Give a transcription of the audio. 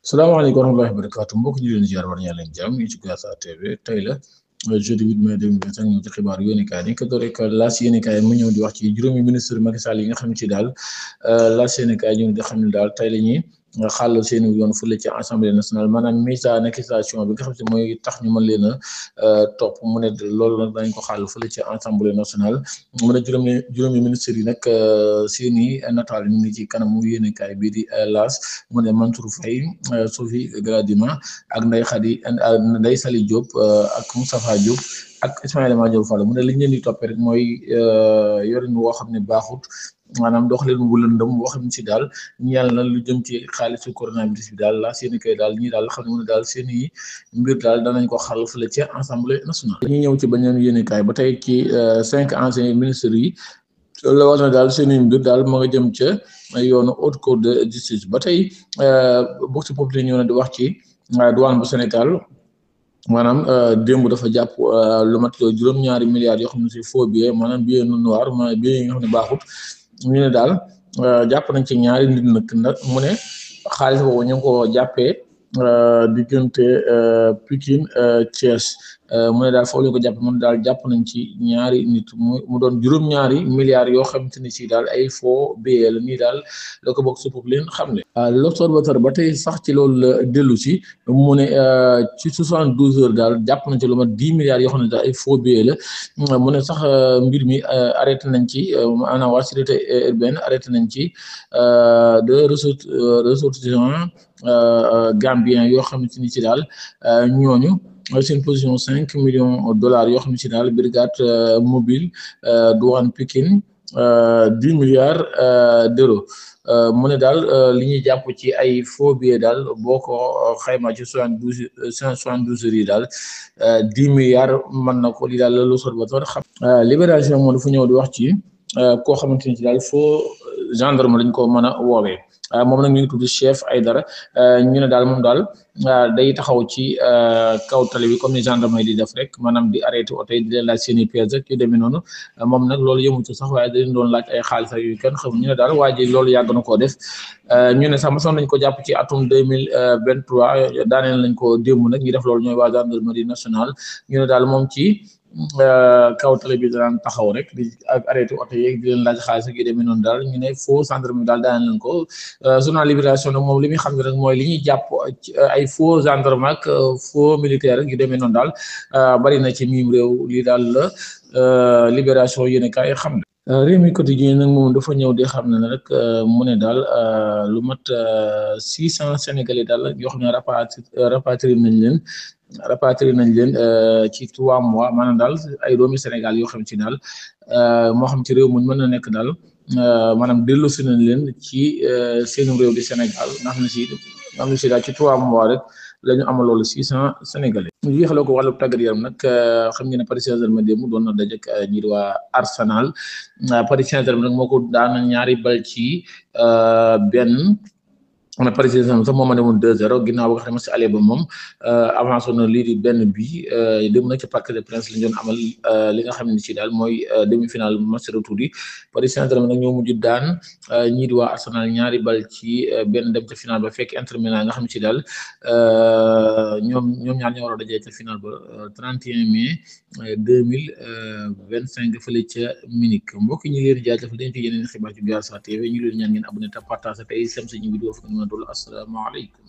salaamaaleykum wa rahmatullahi wa barakaatu mbokk ñu leen ziar war ñaa leen jàmm ñu ci Diaspora TV tey la jeudi 8 mai 2025 ñu ci xibaar yéenekaay dañ ko door rek laas yéenekaay mu ñëw di wax ci juróomi ministre Macky Sall yi nga xam ci daal laas yéenekaay ñu di xam ne daal tey la ñuy xàll seen yoon fële ci assemblée nationale maanaam mise en accusation bi nga xam ne mooy tax ñu mën leen a topp mu ne loolu nag dañ ko xàll fële ci assemblée nationale mu ne juróomi ministre yi nag seeni nataal ñu ngi ci kanamu yéenekaay bii di laas mu ne Mansour Faye Sophie Gladima ak Ndeye Saly Diop ak Moustapha Diop ak Ismaïla Madior Fall mu ne li ñu leen di toppee rek mooy yorin woo xam ne baaxut maanaam doxalin wu lëndëm boo xam ne si daal ñeel na lu jëm ci xaalisu coronavirus bi daal la seen i kay daal ñii daal xam ne mu ne daal seen i mbir daal danañ ko xàll fële ci assemblée nationale. dañuy ñëw ci beneen yéenekaay ba tey ci 5 anciens ministres yi la wax na daal seen i mbir daal ma nga jëm ca yoonu haute cour de justice ba tey Vox Populi ñëw na di wax ci douane bu Sénégal. maanaam démb dafa jàpp lu mat juróom-ñaari milliards yoo xam ne si faux billets maanaam billet noir maanaam billet yi nga xam ne baaxut ñu ne daal jàpp nañ ci ñaari nit nag mu ne xaalis boobu ñu ngi ko jàppee diggante Pikine Thiès mu ne daal foofu la ko jàpp mu ne daal jàpp nañ ci ñaari nit mu doon juróom-ñaari milliards yoo xamante ni si daal ay faux billets la nii daal la ko bokk su foofu leen xam ne l'Observateur ba tey sax ci loolu la dellu si mu ne ci 72 heures daal jàpp nañ ci lu mat 10 milliards yoo xam ne daal ay faux billets la mu ne sax mbir mi arrêté nañ ci maanaam waa sûreté urbaine arrêté nañ ci deux ressortissants gambien yoo xamante ni ci daal ñooñu seen position $5 millions yoo xam ne ci daal brigade mobile douane Pikine 10 milliards d'euros mu ne daal li ñuy jàpp ci ay faux billets daal boo ko xayma ci 72 heures yi daal 10 milliards mën na ko li daal la l'Observateur xam. Libération moom dafa ñëw di wax ci koo xamante ni ci daal faux gendarme lañ ko mën a woowee. moom nag ñu ngi tudd Chef Aïdara ñu ne daal moom daal day taxaw ci kaw tali bi comme ni gendarme di def rek maanaam di arrêté oto yi di leen laaj seen i pièces rek yu demee noonu moom nag loolu yëmu ci sax waaye dañ doon laaj ay xaalis ak yu kenn xamul ñu ne daal waa ji loolu yàgg na koo def ñu ne sax mosoon nañ ko jàpp ci atum 2023 daaneel nañ ko démb nag ñu def loolu ñooy waa gendarmerie nationale ñu ne daal moom ci kaw tali bi daan taxaw rek di ak arrêté oto yeeg di leen laaj xaalis ak yu demee noonu daal ñu ne faux gendarme daal daan leen ko journal Libération nag moom li muy xam ne rek mooy li ñuy jàpp ay faux gendarme ak faux militaire ak yu demee noonu daal bari na ci miim réew lii daal la Libération yéen kaay xam ne Rewmi Quotidien nag moom dafa ñëw di xam ne rek mu ne daal lu mat 600 Sénégalais daal yoo xam ne rapatrié nañ leen ci 3 mois maanaam daal ay doomi Sénégal yoo xam ci daal moo xam ci réew muñ mën na nekk daal maanaam dellusi nañ leen ci seen réew di Sénégal nga xam ne si daal ci 3 mois rek la ñu amal loolu 600 Sénégalais. ñu jeexaloo ko wàllu tàggat yaram nag xam ngeen ne Paris Saint-Germain démb doon na daje ak ñi di waa Arsenal Paris Saint-Germain nag moo ko daan 2 bal ci benn. on a Paris Saint-Germain sax moom a demoon 2-0 ginnaaw ba nga xam ne si aller ba moom avancé na lii di benn bi dem na ci Parc des Princes lañ doon amal li nga xam ne ci daal mooy demi-finale match retour yi Paris Saint-Germain nag ñoo mujj daan ñii di waa Arsenal 2 bal ci benn dem ca final ba fekk Inter Milan nga xam ne ci daal ñoom ñaar ñoo war a dajee ca final ba 31 mai 2025 fële ca Munich mbokk ñi leen jaajëfal dañ ci yeneen xibaar ci Diaspora TV ñu leen ñaan ngeen abonné te partage tey sem suñu vidéo fu asalaamaaleykum